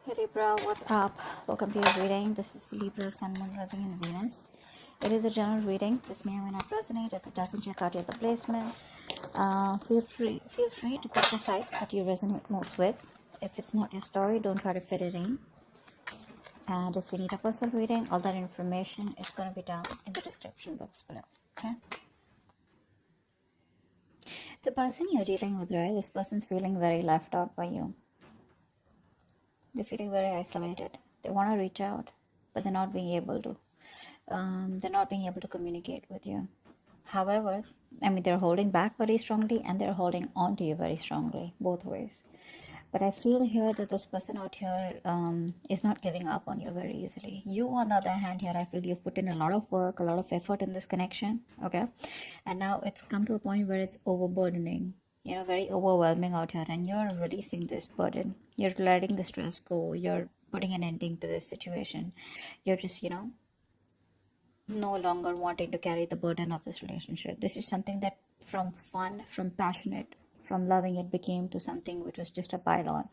Hey Libra, what's up? Welcome to your reading. This is Libra, Sun, Moon, Rising, and Venus. It is a general reading. This may or may not resonate. If it doesn't, check out your other placements. Feel free to pick the sides that you resonate most with. If it's not your story, don't try to fit it in. And if you need a personal reading, all that information is going to be down in the description box below. Okay. The person you're dealing with, right? This person's feeling very left out by you. They're feeling very isolated. They want to reach out, but they're not being able to. They're not being able to communicate with you. However, they're holding back very strongly and they're holding on to you very strongly, both ways. But I feel here that this person out here is not giving up on you very easily. You, on the other hand, here, I feel you've put in a lot of work, a lot of effort in this connection, okay? And now it's come to a point where it's overburdening, very overwhelming out here, and you're releasing this burden. You're letting the stress go. You're putting an ending to this situation. You're just, no longer wanting to carry the burden of this relationship. This is something that from fun, from passionate, from loving, it became to something which was just a pile-on.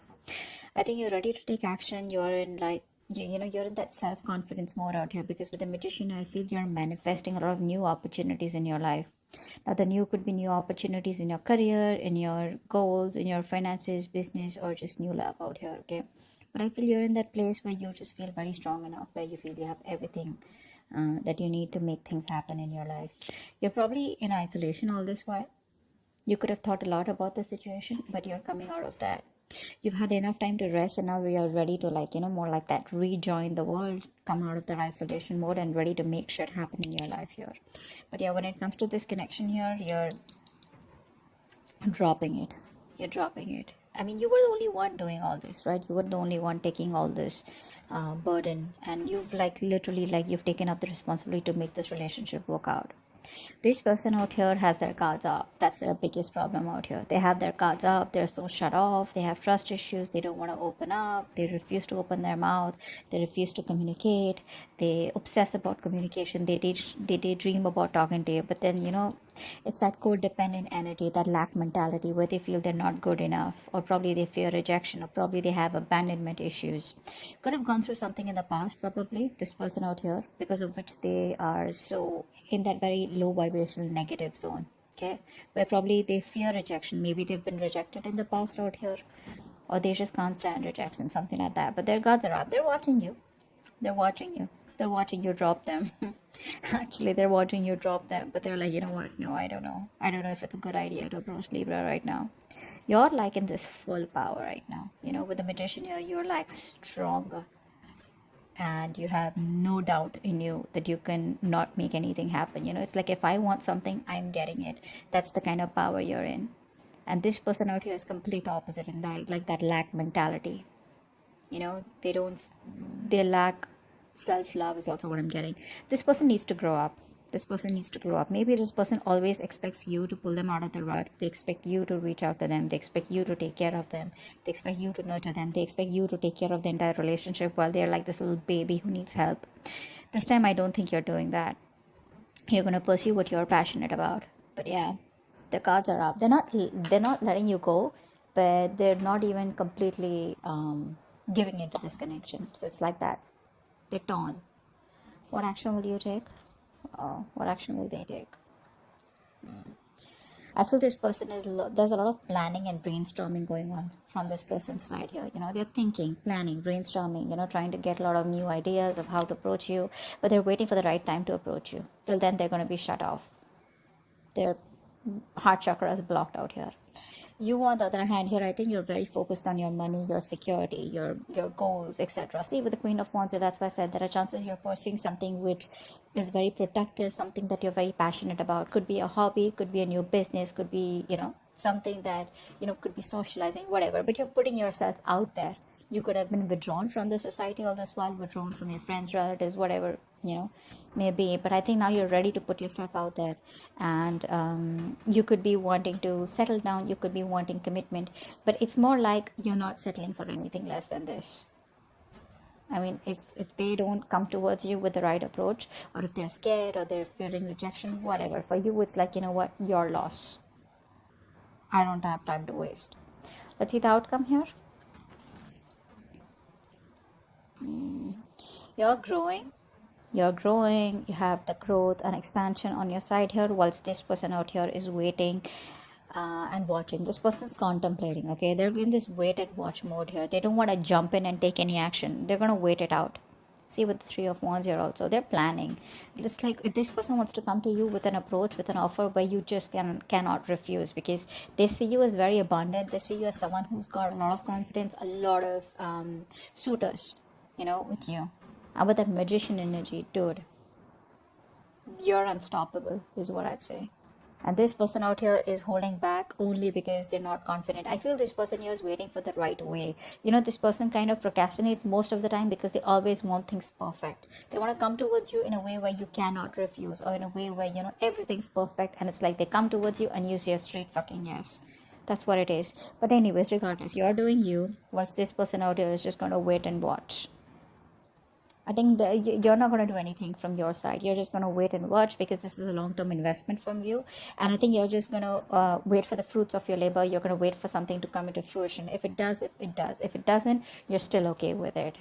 I think you're ready to take action. You're in you're in that self-confidence mode out here, because with the Magician, I feel you're manifesting a lot of new opportunities in your life. Now, the new could be new opportunities in your career, in your goals, in your finances, business, or just new love out here, okay? But I feel you're in that place where you just feel very strong enough, where you feel you have everything that you need to make things happen in your life. You're probably in isolation all this while. You could have thought a lot about the situation, but you're coming out of that. You've had enough time to rest, and now we are ready to more like that, rejoin the world, come out of the isolation mode and ready to make shit happen in your life here. But yeah, when it comes to this connection here, you're dropping it. You're dropping it. You were the only one doing all this, right? You were the only one taking all this burden, and you've literally you've taken up the responsibility to make this relationship work out. This person out here has their guards up. That's their biggest problem out here. They have their guards up. They're so shut off. They have trust issues. They don't want to open up. They refuse to open their mouth. They refuse to communicate. They obsess about communication. They daydream about talking to you. But then, it's that codependent energy, that lack mentality, where they feel they're not good enough, or probably they fear rejection, or probably they have abandonment issues. Could have gone through something in the past, probably, this person out here, because of which they are so in that very low vibrational negative zone, okay, where probably they fear rejection. Maybe they've been rejected in the past out here, or they just can't stand rejection, something like that. But their guards are up. They're watching you. They're watching you drop them. Actually, they're watching you drop them, but they're like, you know what? No, I don't know if it's a good idea to approach Libra right now. You're in this full power right now. With the Magician here, you're stronger, and you have no doubt in you that you can not make anything happen. It's like, if I want something, I'm getting it. That's the kind of power you're in. And this person out here is complete opposite in that, that lack mentality. They lack self-love is also what I'm getting. This person needs to grow up. Maybe this person always expects you to pull them out of the rut. They expect you to reach out to them. They expect you to take care of them. They expect you to nurture them. They expect you to take care of the entire relationship, while they're like this little baby who needs help. This time, I don't think you're doing that. You're going to pursue what you're passionate about. But yeah, the cards are up. They're not letting you go, but they're not even completely giving into this connection. So it's like that. They're torn. What action will you take? What action will they take? I feel this person there's a lot of planning and brainstorming going on from this person's side here. They're thinking, planning, brainstorming, trying to get a lot of new ideas of how to approach you, but they're waiting for the right time to approach you. Till then, they're going to be shut off. Their heart chakra is blocked out here. You, on the other hand, here, I think you're very focused on your money, your security, your goals, etc. See, with the Queen of Wands, that's why I said there are chances you're pursuing something which is very productive, something that you're very passionate about. Could be a hobby, could be a new business, could be, something that, could be socializing, whatever. But you're putting yourself out there. You could have been withdrawn from the society all this while, withdrawn from your friends, relatives, whatever, maybe. But I think now you're ready to put yourself out there, and you could be wanting to settle down. You could be wanting commitment, but it's more like you're not settling for anything less than this. If they don't come towards you with the right approach, or if they're scared, or they're fearing rejection, whatever, for you, it's like, what, your loss. I don't have time to waste. Let's see the outcome here. You're growing. You're growing. You have the growth and expansion on your side here, whilst this person out here is waiting and watching. This person's contemplating. Okay, they're in this wait and watch mode here. They don't want to jump in and take any action. They're gonna wait it out. See, with the Three of Wands here also, they're planning. It's like if this person wants to come to you with an approach, with an offer where you just cannot refuse, because they see you as very abundant. They see you as someone who's got a lot of confidence, a lot of suitors, with you. And with that magician energy, dude, you're unstoppable, is what I'd say. And this person out here is holding back only because they're not confident. I feel this person here is waiting for the right way. This person kind of procrastinates most of the time because they always want things perfect. They want to come towards you in a way where you cannot refuse, or in a way where, everything's perfect. And it's like they come towards you and you say a straight fucking yes. That's what it is. But anyways, regardless, you're doing you, whilst this person out here is just going to wait and watch. I think that you're not going to do anything from your side. You're just going to wait and watch, because this is a long-term investment from you. And I think you're just going to wait for the fruits of your labor. You're going to wait for something to come into fruition. If it does, it does. If it doesn't, you're still okay with it.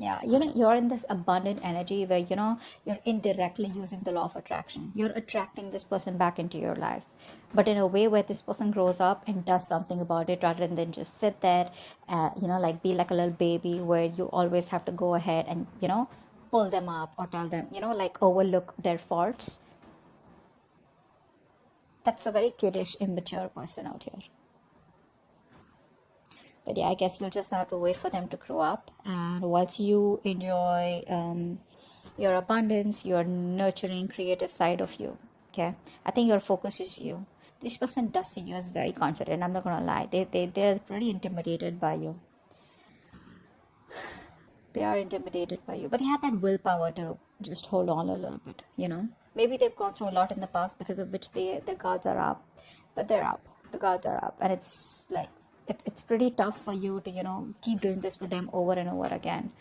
Yeah, you're in this abundant energy where you're indirectly using the law of attraction. You're attracting this person back into your life, but in a way where this person grows up and does something about it, rather than just sit there, like be like a little baby where you always have to go ahead and pull them up or tell them, like overlook their faults. That's a very kiddish, immature person out here. But yeah, I guess you'll just have to wait for them to grow up. And once you enjoy your abundance, your nurturing, creative side of you, okay, I think your focus is you. This person does see you as very confident. I'm not gonna lie. They're pretty intimidated by you. They are intimidated by you, but they have that willpower to just hold on a little bit. Maybe they've gone through a lot in the past, because of which their guards are up. But they're up. The guards are up, and it's like, it's pretty tough for you to keep doing this with them over and over again,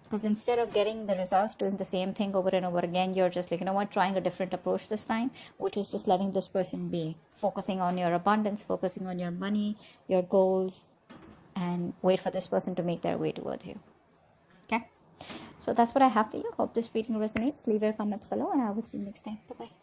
because instead of getting the results doing the same thing over and over again, you're just like, trying a different approach this time, which is just letting this person be, focusing on your abundance, focusing on your money, your goals, and wait for this person to make their way towards you. Okay, so that's what I have for you. Hope this reading resonates. Leave your comments below, and I will see you next time. Bye bye.